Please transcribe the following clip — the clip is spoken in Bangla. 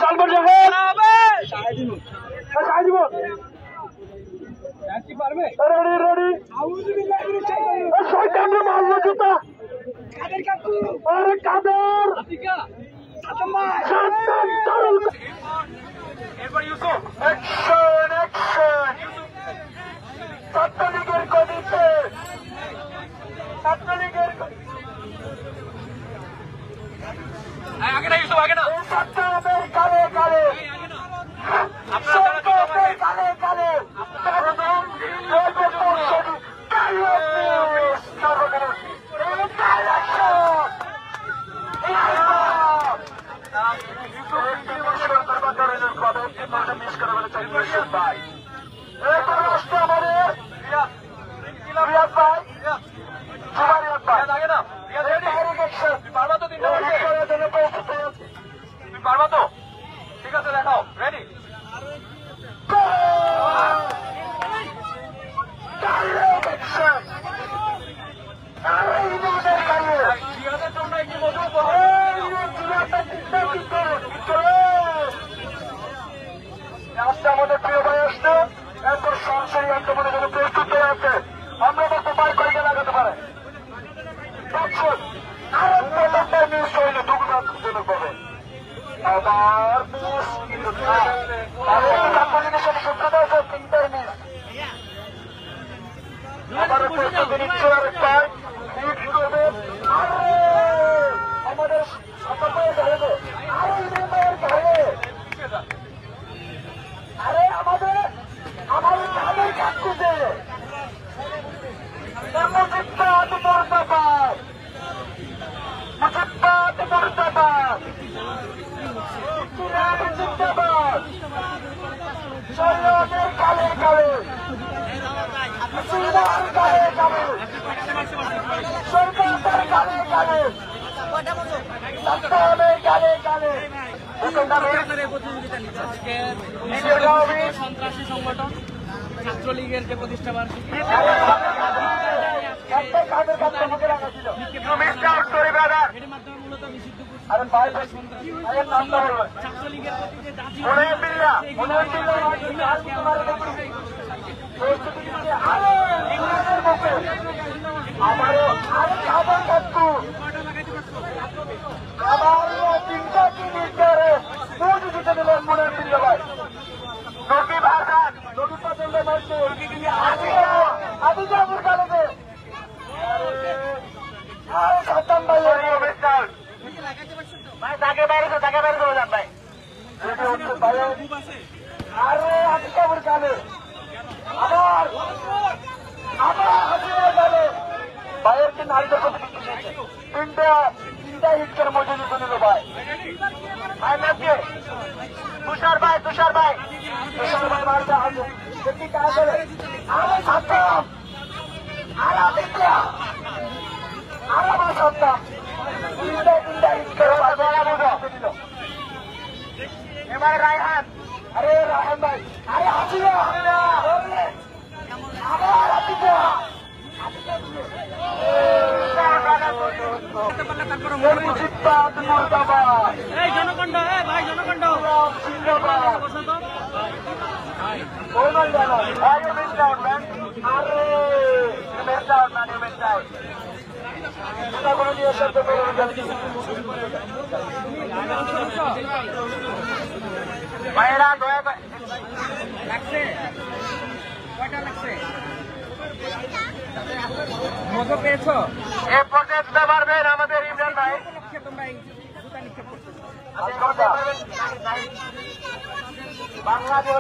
সালমান জাহেদ রেডি শয়তানের মারলো জুতা আরে কাদের এরপর ইউসুফ অ্যাকশন অ্যাকশন ছাত্রলীগের গদিতে ছাত্রলীগের আগে না ইউসুফ আগে না ছাত্রদের কালে কালে আপনাদের কালে কালে পারবা তো ঠিক আছে দেখাও রেডি আমাদের প্রিয় ভাই আসছে এরপর সরাসরি আক্রমণের জন্য প্রস্তুত হয়ে আছে আমরা বলতে পারি কয়েকে লাগাতে পারে মিস হইলে দুগুণজনক পাবে আবার মিস কিন্তু সাথে সূত্র দেওয়া তিনটাই মিস আবারও প্রস্তুতি নিচ্ছে আর পায় হিট করবে আমাদের আরে আমাদের আমাদের ধানের কাটছে মুজিবাদ মুর্দাবাদ মুজিবাদ মুর্দাবাদ জিন্দাবাদ সৈয়দের কালে কালে মুসলমান কালে কালে সরকার কালে কালে সরকারের কালে কালে সন্ত্রাসী সংগঠন ছাত্রলীগের যে প্রতিষ্ঠা বার্ষিকী মাধ্যমে মূলত নিষিদ্ধ ছাত্রলীগের প্রতি যে জাতি তিনটা জিনিস মনে দিতে দিলেন মনে দিল ভাই নদী ভাষা নদী পছন্দ মারছে আদি যাবুর কালে খতম ভাই ভাই তাকে বাইরে চলে যান ভাই আরে আদি যাবুর কালে আবার হাসিনা কালে ভাইয়ের কি নারীদের প্রতি তিনটা হিটকের মধ্যে দিতে দিল ভাই ভাই নাকি তুষার ভাই মারতে হবে দেখি কাজ করে আরে সাতম আর আদিত্য আর আমার সন্তান তিনটা হিটকের দিল এবার রায়হান আরে রায়হান ভাই আরে হাসিনা আবার আদিত্য জনকণ্ঠ ভাই জনকণ্ঠ ভাইয়েরা দয়া করে লাগছে কয়টা লাগছে মজা পেয়েছ এ পর্যায়ে দিতে পারবেন আমাদের ইমরান ভাই তোমরা এই জুতা নিক্ষেপ করছো বাংলাদেশ